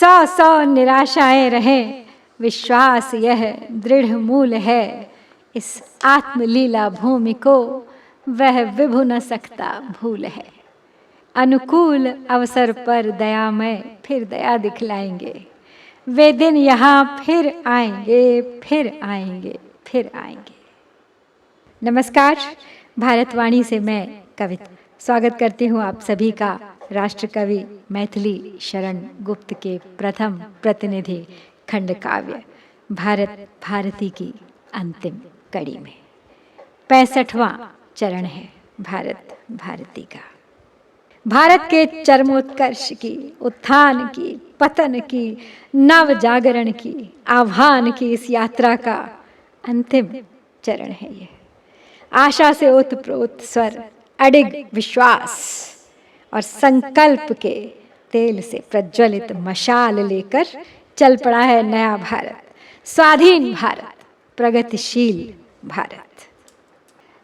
सौ सौ निराशाएं रहें, विश्वास यह दृढ़ मूल है। इस आत्मलीला भूमि को वह विभु न सकता भूल है। अनुकूल अवसर पर दयामय फिर दया दिखलाएंगे। वे दिन यहाँ फिर आएंगे, फिर आएंगे, फिर आएंगे। नमस्कार, भारतवाणी से मैं कविता स्वागत करती हूँ आप सभी का राष्ट्र कवि मैथिली शरण गुप्त के प्रथम प्रतिनिधि खंड काव्य भारत भारती की अंतिम कड़ी में। 65वां चरण है भारत भारती का। भारत के चरमोत्कर्ष की, उत्थान की, पतन की, नव जागरण की, आह्वान की इस यात्रा का अंतिम चरण है ये। आशा से ओतप्रोत स्वर, अडिग विश्वास और संकल्प के तेल से प्रज्वलित मशाल लेकर चल पड़ा है नया भारत, स्वाधीन भारत, प्रगतिशील भारत।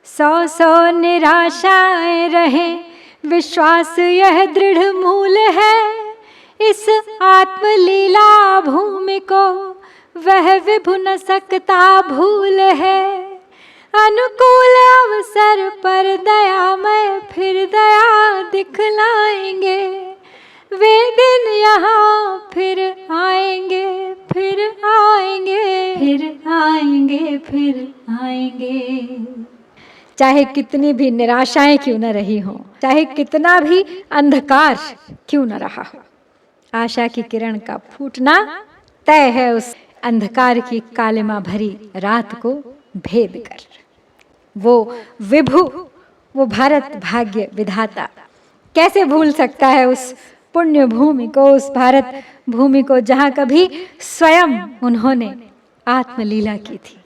सौ सौ निराशाएं रहें, विश्वास यह दृढ़ मूल है। इस आत्मलीला भूमि को वह विभु न सकता भूल है। अनुकूल अवसर पर दयामय फिर दया दिखलाएंगे। वे दिन यहाँ फिर आएंगे, फिर आएंगे, फिर आएंगे, फिर आएंगे। चाहे कितनी भी निराशाएं क्यों न रही हों, चाहे कितना भी अंधकार क्यों न रहा हो, आशा की किरण का फूटना तय है उस अंधकार की कालिमा भरी रात को भेद कर। वो विभु, वो भारत भाग्य विधाता कैसे भूल सकता है उस पुण्य भूमि को, उस भारत भूमि को जहां कभी स्वयं उन्होंने आत्मलीला की थी।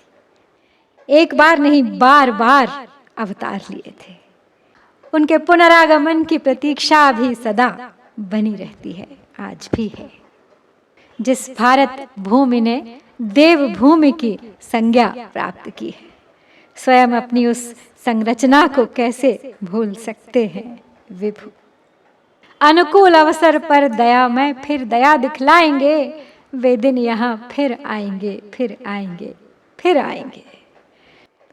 एक बार नहीं, बार बार अवतार लिए थे। उनके पुनरागमन की प्रतीक्षा भी सदा बनी रहती है, आज भी है। जिस भारत भूमि ने देव भूमि की संज्ञा प्राप्त की है, स्वयं अपनी उस संरचना को कैसे भूल सकते हैं विभु। अनुकूल अवसर पर दयामय फिर दया दिखलाएंगे। वे दिन यहाँ फिर आएंगे, फिर आएंगे, फिर आएंगे।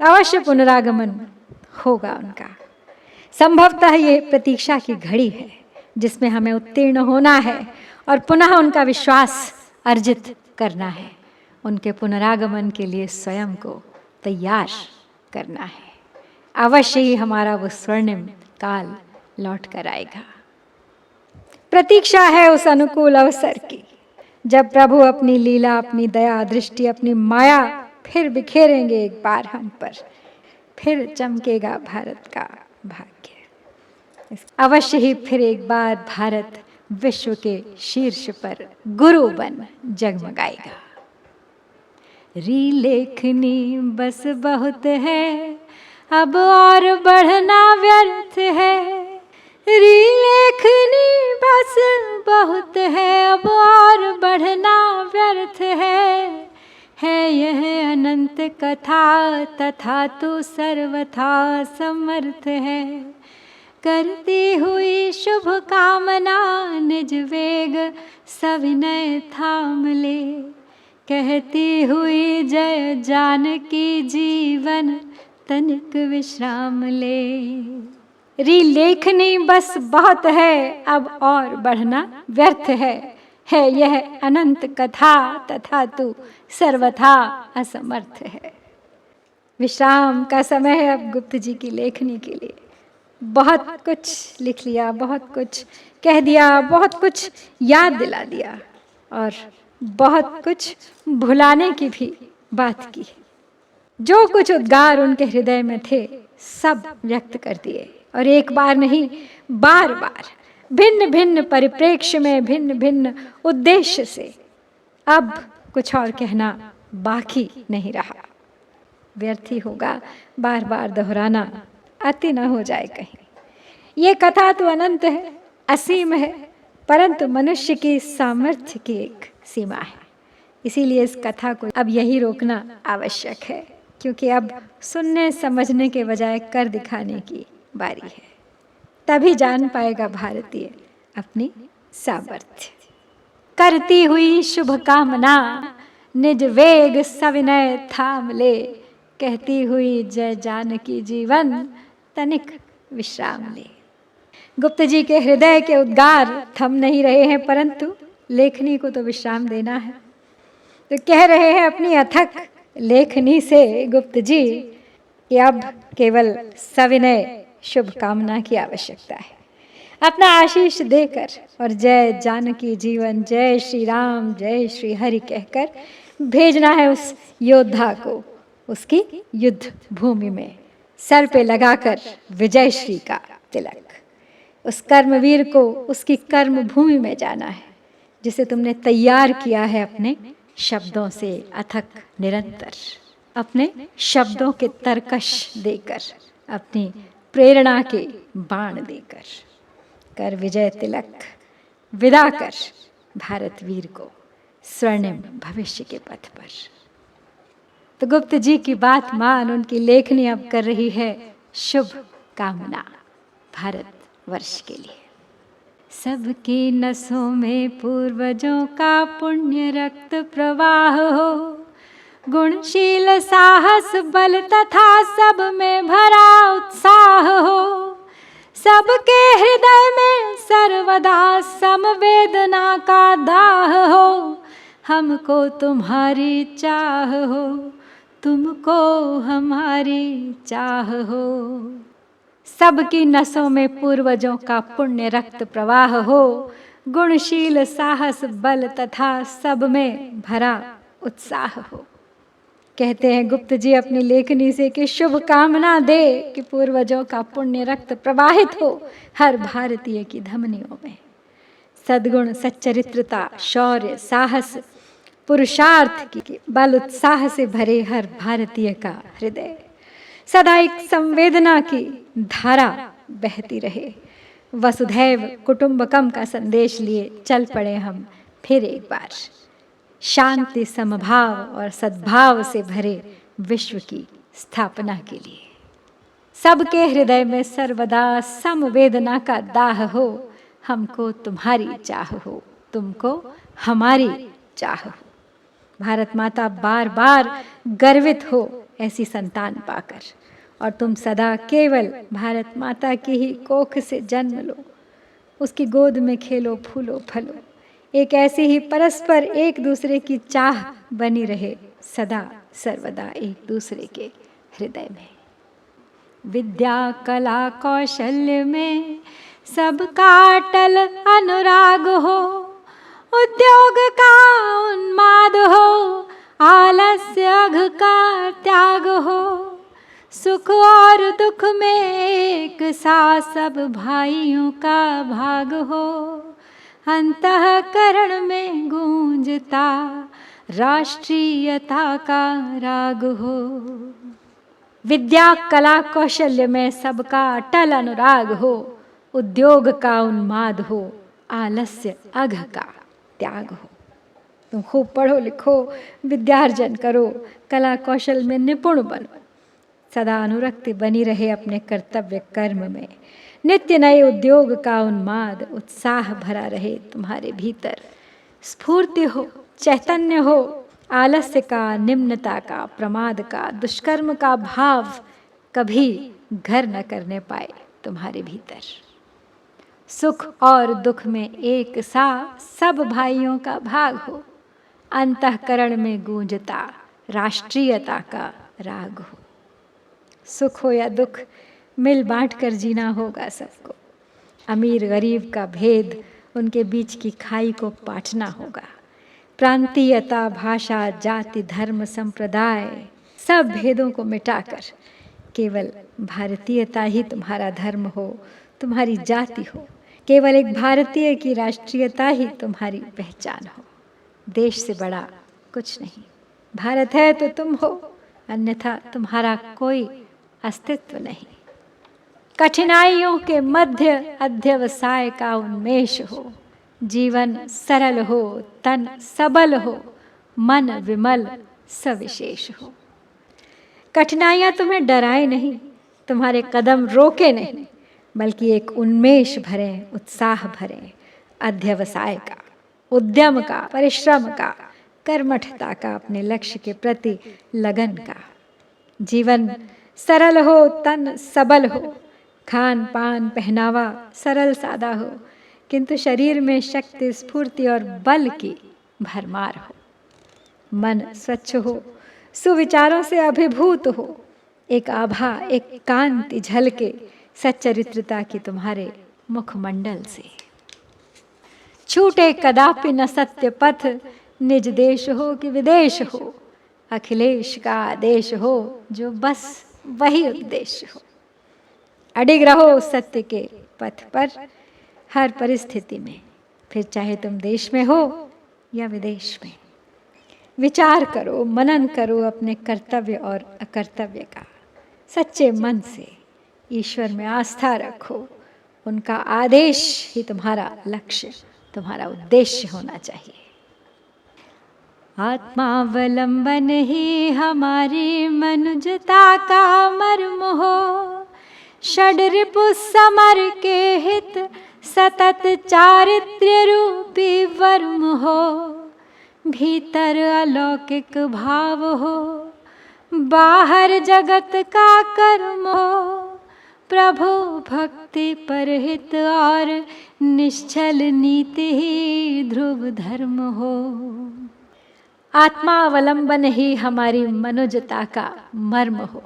अवश्य पुनरागमन होगा उनका। संभवतः ये प्रतीक्षा की घड़ी है जिसमें हमें उत्तीर्ण होना है और पुनः उनका विश्वास अर्जित करना है। उनके पुनरागमन के लिए स्वयं को तैयार करना है। अवश्य ही हमारा वो स्वर्णिम काल लौट कर आएगा। प्रतीक्षा है उस अनुकूल अवसर की जब प्रभु अपनी लीला, अपनी दया दृष्टि, अपनी माया फिर बिखेरेंगे एक बार हम पर। फिर चमकेगा भारत का भाग्य। अवश्य ही फिर एक बार भारत विश्व के शीर्ष पर गुरु बन जगमगाएगा। रीलेखनी बस बहुत है, अब और बढ़ना व्यर्थ है। रीलेखनी बस बहुत है, अब और बढ़ना व्यर्थ है यह अनंत कथा, तथा तो सर्वथा समर्थ है। करती हुई शुभ कामना निज वेग सविनय थाम ले। कहती हुई जय जानकी जीवन तनिक विश्राम ले। रीलेखनी बस बहुत है, अब और बढ़ना व्यर्थ है यह अनंत कथा, तथा तू सर्वथा असमर्थ है। विश्राम का समय है अब गुप्त जी की लेखनी के लिए। बहुत कुछ लिख लिया, बहुत कुछ कह दिया, बहुत कुछ याद दिला दिया और बहुत कुछ भुलाने की भी बात की। जो कुछ उद्गार उनके हृदय में थे सब व्यक्त कर दिए और एक बार नहीं, बार बार भिन्न भिन्न परिप्रेक्ष्य में, भिन्न भिन्न उद्देश्य से। अब कुछ और कहना बाकी नहीं रहा। व्यर्थ ही होगा बार बार दोहराना, अति न हो जाए कहीं। ये कथा तो अनंत है, असीम है, परंतु मनुष्य की सामर्थ्य की एक सीमा है। इसीलिए इस कथा को अब यही रोकना आवश्यक है, क्योंकि अब सुनने समझने के बजाय कर दिखाने की बारी है। तभी जान पाएगा भारतीय अपनी सामर्थ्य। करती हुई शुभ कामना, निज वेग सविनय थाम ले। कहती हुई जय जानकी जीवन, तनिक विश्राम ले। गुप्त जी के हृदय के उद्गार थम नहीं रहे हैं, परंतु लेखनी को तो विश्राम देना है। तो कह रहे हैं अपनी अथक लेखनी से गुप्त जी कि अब केवल सविनय शुभ कामना की आवश्यकता है। अपना आशीष देकर और जय जानकी जीवन, जय श्री राम, जय श्री हरि कहकर भेजना है उस योद्धा को उसकी युद्ध भूमि में, सर पे लगाकर विजय श्री का तिलक। उस कर्मवीर को उसकी कर्म भूमि में जाना है, जिसे तुमने तैयार किया है अपने शब्दों से अथक निरंतर, अपने शब्दों के तरकश देकर, अपनी प्रेरणा के बाण देकर। कर विजय तिलक, विदा कर भारत वीर को स्वर्णिम भविष्य के पथ पर। तो गुप्त जी की बात मान उनकी लेखनी अब कर रही है शुभ कामना भारत वर्ष के लिए। सबकी नसों में पूर्वजों का पुण्य रक्त प्रवाह हो, गुणशील साहस बल तथा सब में भरा उत्साह हो। सबके हृदय में सर्वदा समवेदना का दाह हो, हमको तुम्हारी चाह हो, तुमको हमारी चाह हो। सबकी नसों में पूर्वजों का पुण्य रक्त प्रवाह हो, गुणशील साहस बल तथा सब में भरा उत्साह हो। कहते हैं गुप्त जी अपनी लेखनी से कि शुभ कामना दे कि पूर्वजों का पुण्य रक्त प्रवाहित हो हर भारतीय की धमनियों में। सद्गुण, सच्चरित्रता, शौर्य, साहस, पुरुषार्थ की बल उत्साह से भरे हर भारतीय का हृदय सदा एक संवेदना की धारा बहती रहे। वसुधैव कुटुंबकम का संदेश लिए चल पड़े हम फिर एक बार, शांति, समभाव और सद्भाव से भरे विश्व की स्थापना के लिए। सबके हृदय में सर्वदा समवेदना का दाह हो, हमको तुम्हारी चाह हो, तुमको हमारी चाह हो। भारत माता बार बार गर्वित हो ऐसी संतान पाकर, और तुम सदा केवल भारत माता की ही कोख से जन्म लो, उसकी गोद में खेलो, फूलो, फलो। एक ऐसी ही परस्पर एक दूसरे की चाह बनी रहे सदा सर्वदा एक दूसरे के हृदय में। विद्या, कला, कौशल्य में सबका अटल अनुराग हो, उद्योग का उन्माद हो, आलस्य अघ का त्याग हो। सुख और दुख में एक सा सब भाइयों का भाग हो, अंतःकरण में गूंजता राष्ट्रीयता का राग हो। विद्या, कला, कौशल्य में सबका अटल अनुराग हो, उद्योग का उन्माद हो, आलस्य अघ का त्याग हो। तुम खूब पढ़ो लिखो, विद्यार्जन करो, कला कौशल में निपुण बनो, सदा अनुरक्ति बनी रहे अपने कर्तव्य कर्म में। नित्य नए उद्योग का उन्माद, उत्साह भरा रहे तुम्हारे भीतर। स्फूर्ति हो, चैतन्य हो, आलस्य का, निम्नता का, प्रमाद का, दुष्कर्म का भाव कभी घर न करने पाए तुम्हारे भीतर। सुख और दुख में एक सा सब भाइयों का भाग हो, अंतःकरण में गूंजता राष्ट्रीयता का राग हो। सुख हो या दुख मिल बांट कर जीना होगा सबको। अमीर गरीब का भेद, उनके बीच की खाई को पाटना होगा। प्रांतीयता, भाषा, जाति, धर्म, संप्रदाय, सब भेदों को मिटाकर केवल भारतीयता ही तुम्हारा धर्म हो, तुम्हारी जाति हो। केवल एक भारतीय की राष्ट्रीयता ही तुम्हारी पहचान हो। देश से बड़ा कुछ नहीं। भारत है तो तुम हो, अन्यथा तुम्हारा कोई अस्तित्व नहीं। कठिनाइयों के मध्य अध्यवसाय का उन्मेष हो, जीवन सरल हो, तन सबल हो, मन विमल सविशेष हो। कठिनाइयां तुम्हें डराए नहीं, तुम्हारे कदम रोके नहीं, बल्कि एक उन्मेष भरे, उत्साह भरे अध्यवसाय का उद्यम का, परिश्रम का, कर्मठता का, अपने लक्ष्य के प्रति लगन का। जीवन सरल हो, तन सबल हो, खान पान पहनावा सरल सादा हो, किंतु शरीर में शक्ति, स्फूर्ति और बल की भरमार हो। मन स्वच्छ हो, सुविचारों से अभिभूत हो, एक आभा, एक कांति झलके सच्चरित्रता की तुम्हारे मुखमंडल से। छूटे कदापि न सत्य पथ, निज देश हो कि विदेश हो, अखिलेश का आदेश हो जो बस वही उद्देश्य हो। अडिग रहो सत्य के पथ पर हर परिस्थिति में, फिर चाहे तुम देश में हो या विदेश में। विचार करो, मनन करो अपने कर्तव्य और अकर्तव्य का। सच्चे मन से ईश्वर में आस्था रखो, उनका आदेश ही तुम्हारा लक्ष्य, तुम्हारा उद्देश्य होना चाहिए। आत्मावलंबन ही हमारी मनुजता का मर्म हो, षड्रिपु समर के हित सतत चारित्र्य रूपी वर्म हो। भीतर अलौकिक भाव हो, बाहर जगत का कर्म हो, प्रभु भक्ति परहित और निश्चल नीति ही ध्रुव धर्म हो। आत्मावलंबन ही हमारी मनुजता का मर्म हो,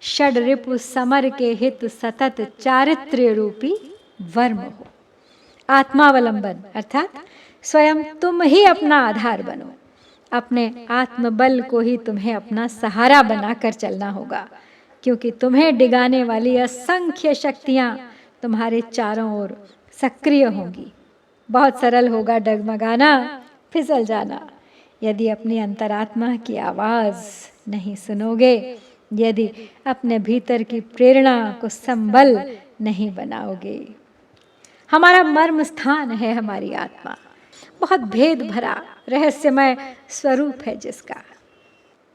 षड्रिपु समर के हित सतत चारित्र्य रूपी वर्म हो। आत्मावलंबन अर्थात स्वयं तुम ही अपना आधार बनो, अपने आत्मबल को ही तुम्हें अपना सहारा बनाकर चलना होगा, क्योंकि तुम्हें डिगाने वाली असंख्य शक्तियां तुम्हारे चारों ओर सक्रिय होंगी। बहुत सरल होगा डगमगाना, फिसल जाना, यदि अपनी अंतरात्मा की आवाज नहीं सुनोगे, यदि अपने भीतर की प्रेरणा को संबल नहीं बनाओगे। हमारा मर्म स्थान है हमारी आत्मा, बहुत भेद भरा रहस्यमय स्वरूप है जिसका,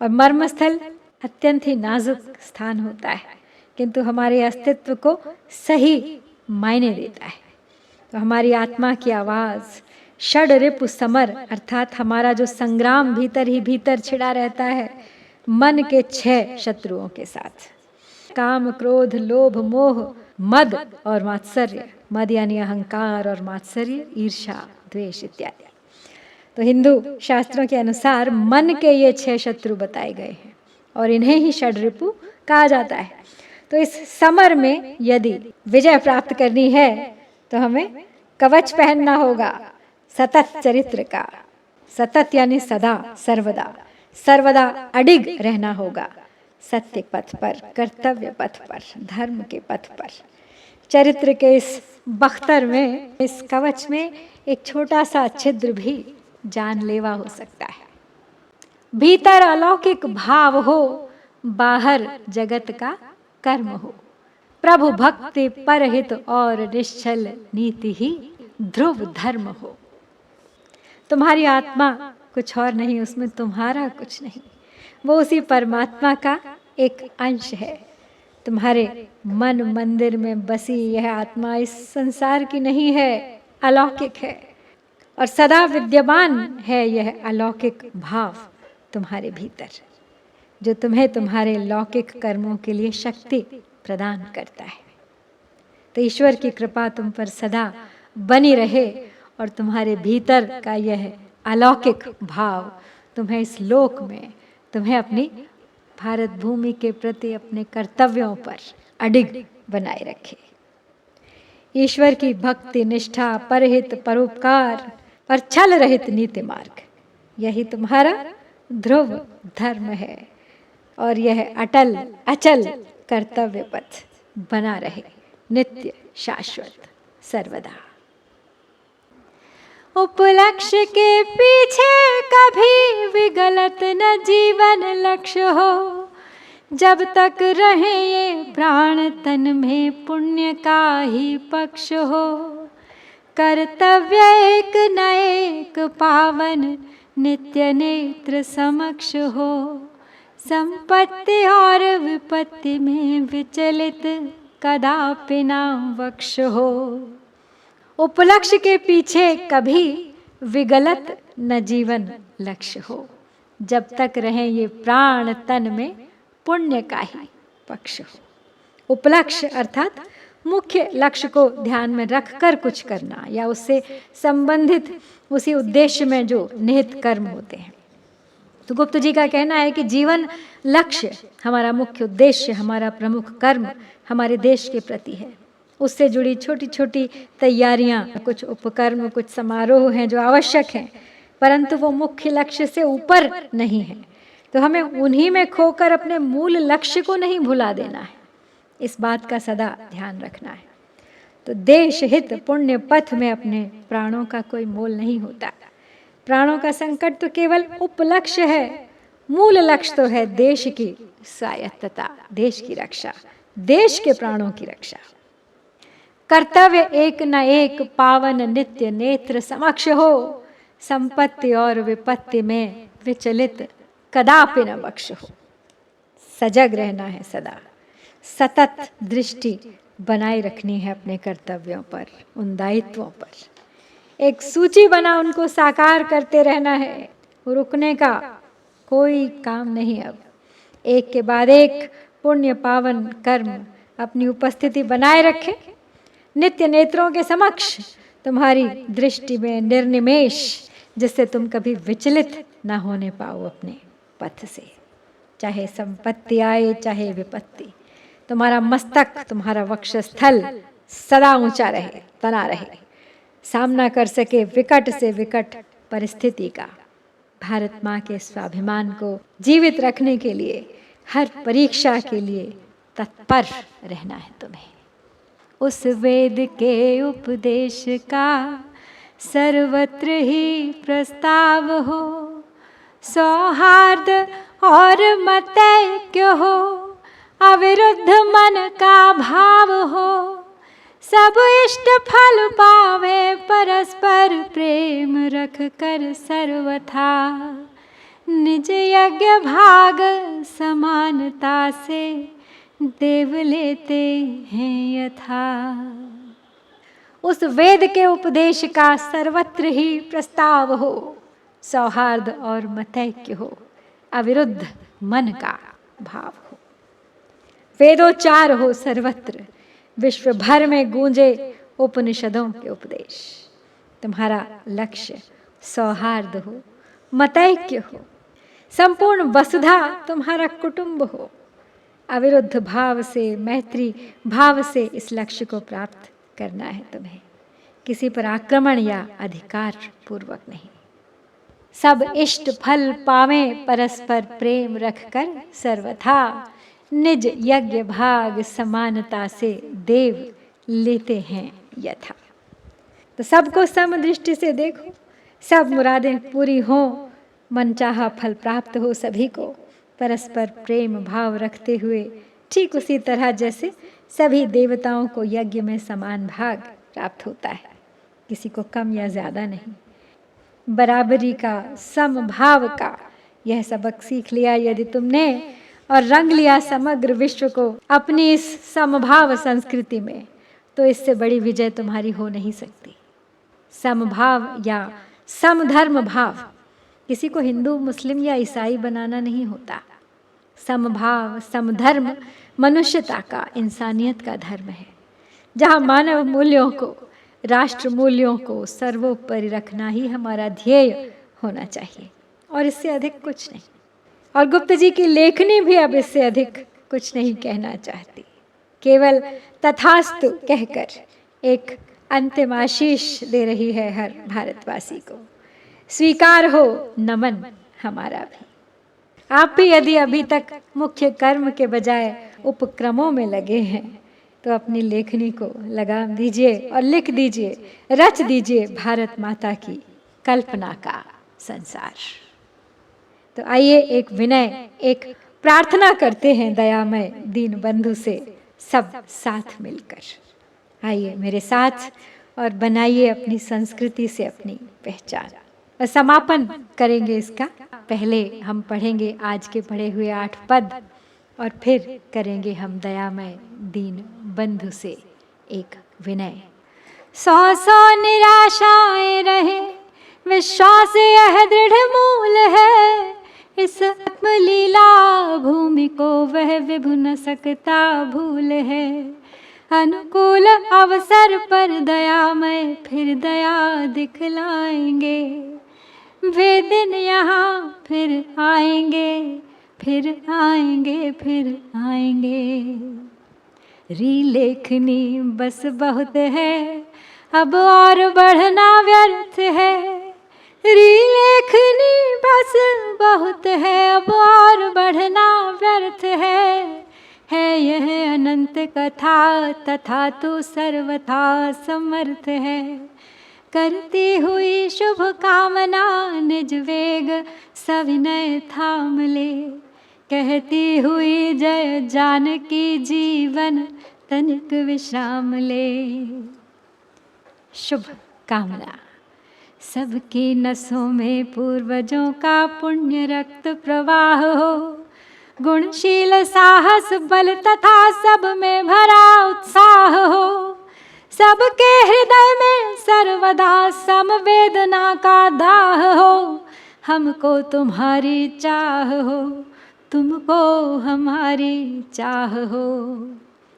और मर्मस्थल अत्यंत ही नाजुक स्थान होता है, किंतु हमारे अस्तित्व को सही मायने देता है। तो हमारी आत्मा की आवाज षड्रिपु समर अर्थात हमारा जो संग्राम भीतर ही भीतर छिड़ा रहता है मन के 6 शत्रुओं के साथ, काम, क्रोध, लोभ, मोह, मद और मात्सर्य। मद यानी अहंकार और मात्सर्य ईर्ष्या, द्वेष इत्यादि। तो हिंदू शास्त्रों के अनुसार मन के ये 6 शत्रु बताए गए हैं और इन्हें ही षड्रिपु कहा जाता है। तो इस समर में यदि विजय प्राप्त करनी है तो हमें कवच पहनना होगा सतत चरित्र का। सतत यानी सदा, सर्वदा, सर्वदा अडिग रहना होगा सत्य पथ पर, कर्तव्य पथ पर, धर्म के पथ पर। चरित्र के इस बख्तर में, इस कवच में एक छोटा सा छिद्र भी जानलेवा हो सकता है। भीतर अलौकिक भाव हो, बाहर जगत का कर्म हो, प्रभु भक्ति परहित और निश्चल नीति ही ध्रुव धर्म हो। तुम्हारी आत्मा कुछ और नहीं, उसमें तुम्हारा कुछ नहीं, वो उसी परमात्मा का एक अंश है। तुम्हारे मन मंदिर में बसी यह आत्मा इस संसार की नहीं है, अलौकिक है, और सदा विद्यमान है यह अलौकिक भाव तुम्हारे भीतर, जो तुम्हें तुम्हारे लौकिक कर्मों के लिए शक्ति प्रदान करता है। तो ईश्वर की कृपा तुम पर सदा बनी रहे और तुम्हारे भीतर का यह अलौकिक भाव तुम्हें इस लोक में, तुम्हें अपनी भारत भूमि के प्रति अपने कर्तव्यों पर अडिग बनाए रखे। ईश्वर की भक्ति, निष्ठा, परहित, परोपकार और छल रहित नीति मार्ग, यही तुम्हारा ध्रुव धर्म है, और यह अटल अचल कर्तव्य पथ बना रहे नित्य शाश्वत सर्वदा। उपलक्ष्य के पीछे कभी भी गलत न जीवन लक्ष्य हो, जब तक रहे ये प्राण तन में पुण्य का ही पक्ष हो। कर्तव्य एक न एक पावन नित्य नेत्र समक्ष हो, संपत्ति और विपत्ति में विचलित कदापि ना वक्ष हो। उपलक्ष्य के पीछे कभी विगलत न जीवन लक्ष्य हो। जब तक रहें ये प्राण तन में, पुण्य का ही पक्ष हो। उपलक्ष्य अर्थात मुख्य लक्ष्य को ध्यान में रखकर कुछ करना, या उससे संबंधित उसी उद्देश्य में जो निहित कर्म होते हैं। तो गुप्त जी का कहना है कि जीवन लक्ष्य, हमारा मुख्य उद्देश्य, हमारा प्रमुख कर्म हमारे देश के प्रति है। उससे जुड़ी छोटी छोटी तैयारियां, कुछ उपकर्म, कुछ समारोह हैं जो आवश्यक हैं, परंतु वो मुख्य लक्ष्य से ऊपर नहीं है। तो हमें उन्हीं में खोकर अपने मूल लक्ष्य को नहीं भुला देना है, इस बात का सदा ध्यान रखना है। तो देश हित पुण्य पथ में अपने प्राणों का कोई मोल नहीं होता। प्राणों का संकट तो केवल उपलक्ष्य है, मूल लक्ष्य तो है देश की स्वायत्तता, देश की रक्षा, देश के प्राणों की रक्षा। कर्तव्य एक न एक पावन नित्य नेत्र समक्ष हो, संपत्ति और विपत्ति में विचलित कदापि न बख्श हो। सजग रहना है सदा, सतत दृष्टि बनाए रखनी है अपने कर्तव्यों पर, उन दायित्वों पर। एक सूची बना उनको साकार करते रहना है, रुकने का कोई काम नहीं। अब एक के बाद एक पुण्य पावन कर्म अपनी उपस्थिति बनाए रखे, नित्य नेत्रों के समक्ष तुम्हारी दृष्टि में निर्निमेष, जिससे तुम कभी विचलित ना होने पाओ अपने पथ से। चाहे संपत्ति आए चाहे विपत्ति, तुम्हारा मस्तक, तुम्हारा वक्षस्थल सदा ऊंचा रहे, तना रहे, सामना कर सके विकट से विकट परिस्थिति का। भारत माँ के स्वाभिमान को जीवित रखने के लिए, हर परीक्षा के लिए तत्पर रहना है तुम्हें। उस वेद के उपदेश का सर्वत्र ही प्रस्ताव हो, सौहार्द और मतैक्य हो, अविरुद्ध मन का भाव हो, सब इष्ट फल पावे परस्पर प्रेम रख कर सर्वथा, निज यज्ञ भाग समानता से देव लेते हैं यथा। उस वेद के उपदेश का सर्वत्र ही प्रस्ताव हो, सौहार्द और मतैक्य हो, अविरुद्ध मन का भाव हो, वेदोच्चार हो सर्वत्र, विश्व भर में गूंजे उपनिषदों के उपदेश। तुम्हारा लक्ष्य सौहार्द हो, मतैक्य हो, संपूर्ण वसुधा तुम्हारा कुटुंब हो, अविरुद्ध भाव से, मैत्री भाव से इस लक्ष्य को प्राप्त करना है तुम्हें, किसी पर आक्रमण या अधिकार पूर्वक नहीं। सब इष्ट फल पावें परस्पर प्रेम रखकर सर्वथा, निज यज्ञ भाग समानता से देव लेते हैं यथा। तो सबको सम दृष्टि से देखो, सब मुरादें पूरी हों, मनचाहा फल प्राप्त हो सभी को, परस्पर प्रेम भाव रखते हुए, ठीक उसी तरह जैसे सभी देवताओं को यज्ञ में समान भाग प्राप्त होता है, किसी को कम या ज्यादा नहीं। बराबरी का, समभाव का यह सबक सीख लिया यदि तुमने, और रंग लिया समग्र विश्व को अपनी इस समभाव संस्कृति में, तो इससे बड़ी विजय तुम्हारी हो नहीं सकती। समभाव या समधर्म भाव, किसी को हिंदू, मुस्लिम या ईसाई बनाना नहीं होता। समभाव, समधर्म मनुष्यता का, इंसानियत का धर्म है, जहाँ मानव मूल्यों को, राष्ट्र मूल्यों को सर्वोपरि रखना ही हमारा ध्येय होना चाहिए, और इससे अधिक कुछ नहीं। और गुप्त जी की लेखनी भी अब इससे अधिक कुछ नहीं कहना चाहती, केवल तथास्तु कहकर एक अंतिम आशीष दे रही है हर भारतवासी को। स्वीकार हो नमन हमारा भी। आप भी यदि अभी तक मुख्य कर्म के बजाय उपक्रमों में लगे हैं, तो अपनी लेखनी को लगाम दीजिए और लिख दीजिए, रच दीजिए भारत माता की कल्पना का संसार। तो आइए एक विनय, एक प्रार्थना करते हैं दयामय दीन बंधु से सब साथ मिलकर। आइए मेरे साथ और बनाइए अपनी संस्कृति से अपनी पहचान। और समापन करेंगे इसका, पहले हम पढ़ेंगे आज के पढ़े हुए 8 पद, और फिर करेंगे हम दयामय दीन बंधु से एक विनय। 100 निराशाएं रहे विश्वास यह दृढ़ मूल है, इस आत्मलीला भूमि को वह विभु न सकता भूल है। अनुकूल अवसर पर दयामय फिर दया दिखलाएंगे, वे दिन यहाँ फिर आएंगे, फिर आएंगे, फिर आएंगे। लेखनी बस बहुत है, अब और बढ़ना व्यर्थ है। लेखनी बस बहुत है, अब और बढ़ना व्यर्थ है यह अनंत कथा, तथा तो सर्वथा समर्थ है। करती हुई शुभ कामना निज वेग सविनय थाम ले, कहती हुई जय जानकी जीवन तनिक विश्राम ले। शुभ कामना। सबकी नसों में पूर्वजों का पुण्य रक्त प्रवाह हो, गुणशील साहस बल तथा सब में भरा उत्साह हो। सबके हृदय में सर्वदा समवेदना का दाह हो, हमको तुम्हारी चाह हो, तुमको हमारी चाह हो।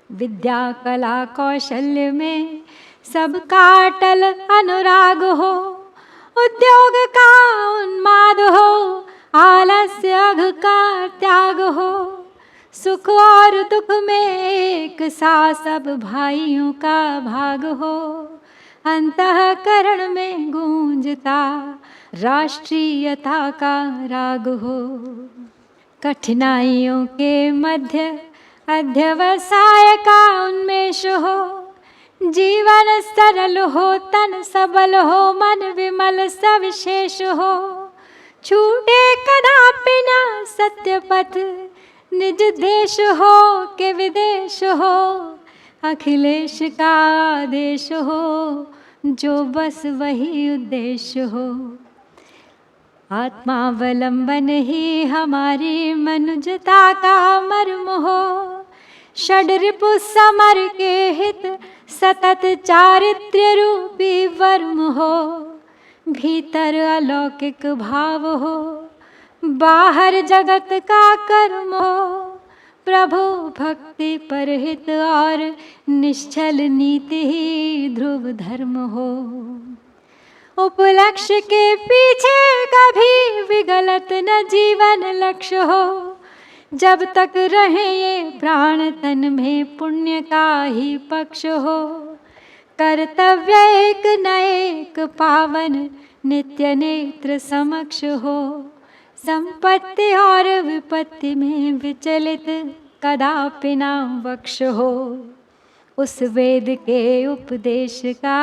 विद्या कला कौशल्य में सबका अटल अनुराग हो, उद्योग का उन्माद हो, आलस्य अघ का त्याग हो। सुख और दुख में एक सा सब भाइयों का भाग हो, अंतःकरण में गूंजता राष्ट्रीयता का राग हो। कठिनाइयों के मध्य अध्यवसाय का उन्मेष हो, जीवन सरल हो, तन सबल हो, मन विमल सविशेष हो। छूटे कदापि न सत्य पथ, निज देश हो के विदेश हो। अखिलेश का आदेश हो, जो बस वही उद्देश्य हो। आत्मावलंबन ही हमारी मनुजता का मर्म हो, षड्रिपु समर के हित सतत चारित्र्य रूपी वर्म हो। भीतर अलौकिक भाव हो, बाहर जगत का कर्म हो। प्रभु भक्ति परहित और निश्चल नीति ही ध्रुव धर्म हो। उपलक्ष्य के पीछे कभी विगलत न जीवन लक्ष्य हो, जब तक रहे ये प्राण तन में पुण्य का ही पक्ष हो। कर्तव्य एक न एक पावन नित्य नेत्र समक्ष हो। संपत्ति और विपत्ति में विचलित कदापि न वक्ष हो। उस वेद के उपदेश का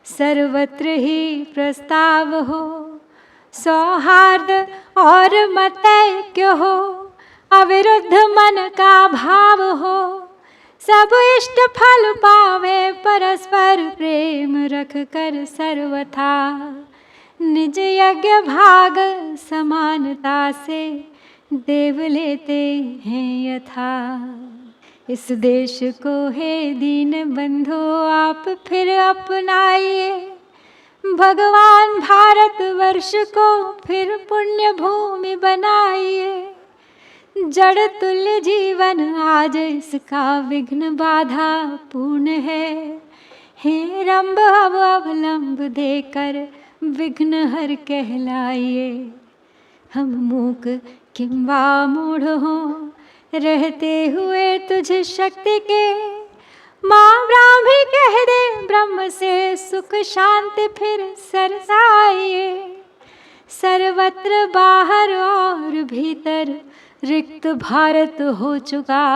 सर्वत्र ही प्रस्ताव हो। सौहार्द और मतैक्य हो, अविरुद्ध मन का भाव हो। सब इष्ट फल पावे, परस्पर प्रेम रख कर सर्वथा। निज यज्ञ भाग समानता से देव लेते हैं यथा। इस देश को हे दीन बंधु आप फिर अपनाइए। भगवान भारत वर्ष को फिर पुण्य भूमि बनाइए। जड़ तुल्य जीवन आज इसका विघ्न बाधा पूर्ण है। हे रंभ अब अवलंब देकर विघ्न हर कहलाइए। हम मूक किंबा मूढ़ हों, रहते हुए तुझ शक्ति के। माँ ब्राह्मी कह दे ब्रह्म से सुख शांति फिर सरसाइए। सर्वत्र बाहर और भीतर रिक्त भारत हो चुका।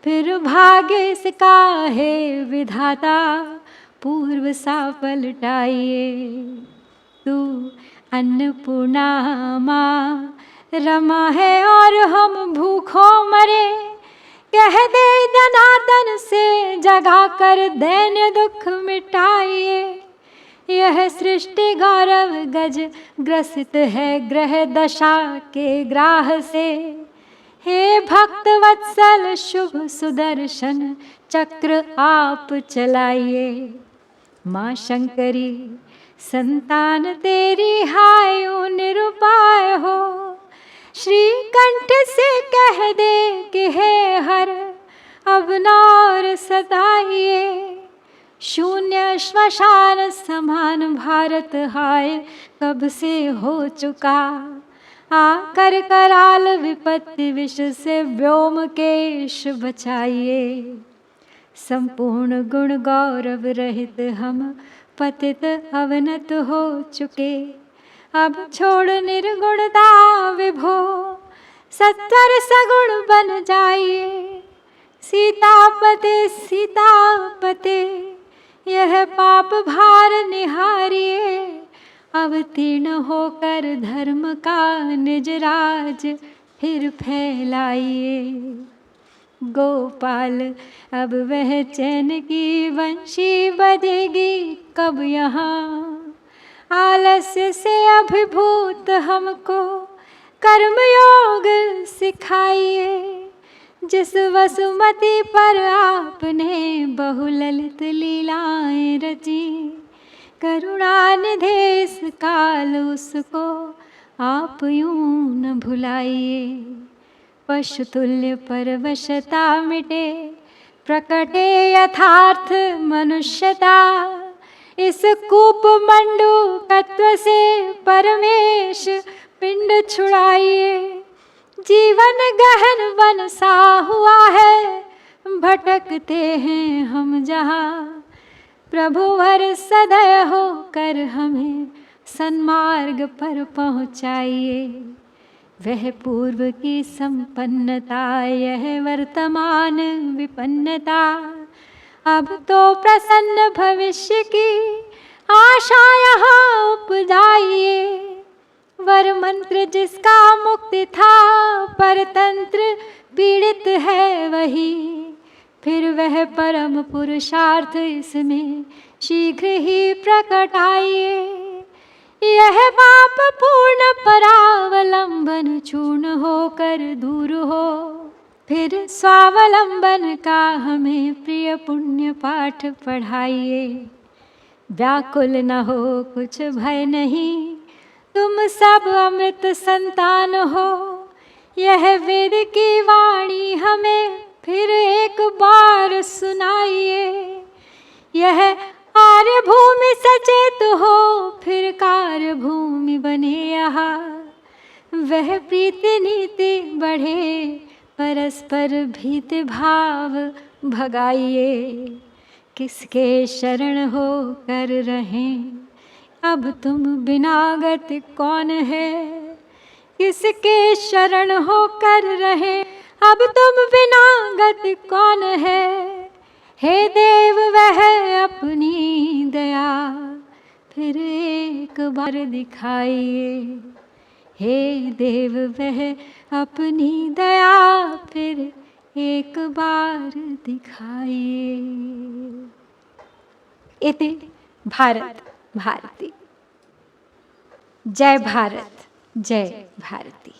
फिर भाग्य इसका है विधाता, पूर्व सा पलटाइए। तू अन्नपूर्णा माँ रमा है और हम भूखों मरे। कह दे जनार्दन से जगा कर दैन्य दुख मिटाइए। यह सृष्टि गौरव गज ग्रसित है ग्रह दशा के ग्राह से। हे भक्त वत्सल शुभ सुदर्शन चक्र आप चलाइए। माँ शंकरी संतान तेरी हायो निरुपाय हो। श्री कंठ से कह दे कि हे हर अब न और सताइए। शून्य श्मशान समान भारत हाय कब से हो चुका। आकर कराल विपत्ति विष से व्योमकेश बचाइए। संपूर्ण गुण गौरव रहित हम पतित अवनत हो चुके। अब छोड़ निर्गुणता विभो सत्वर सगुण बन जाइए। सीतापते सीतापते यह पाप भार निहारिए। अवतीर्ण होकर धर्म का निज राज फिर फैलाइए। गोपाल अब वह चैन की वंशी बजेगी कब यहाँ। आलस्य से अभिभूत हमको कर्मयोग सिखाइए। जिस वसुमती पर आपने बहुललित लीलाएं रची। करुणा निधे इस काल उसको आप यूं न भुलाइए। पशुतुल्य परवशता मिटे प्रकटे यथार्थ मनुष्यता। इस कूप मंडूकत्व से परमेश पिंड छुड़ाइए। जीवन गहन वन सा हुआ है भटकते हैं हम जहाँ। प्रभु हर सदय होकर हमें सन्मार्ग पर पहुँचाइए। वह पूर्व की संपन्नता यह वर्तमान विपन्नता। अब तो प्रसन्न भविष्य की आशा यहाँ उपजाइए। वर मंत्र जिसका मुक्ति था परतंत्र पीड़ित है वही। फिर वह परम पुरुषार्थ इसमें शीघ्र ही प्रकट आइए। यह पाप पूर्ण परावलंबन चूर्ण होकर दूर हो। फिर स्वावलंबन का हमें प्रिय पुण्य पाठ पढ़ाइए। व्याकुल न हो कुछ भय नहीं तुम सब अमृत संतान हो। यह वेद की वाणी हमें फिर एक बार सुनाइए। यह आर्य भूमि सचेत हो फिर कार्य भूमि बने यहाँ। वह प्रीति नीति बढ़े परस्पर भीति भाव भगाइए। किसके शरण हो कर रहें अब तुम बिनागत कौन है। किसके शरण हो कर रहे अब तुम बिनागत कौन है। हे देव वह अपनी दया फिर एक बार दिखाइए। हे देव वह अपनी दया फिर एक बार दिखाइए। इति भारत भारती। जय भारत जय भारती।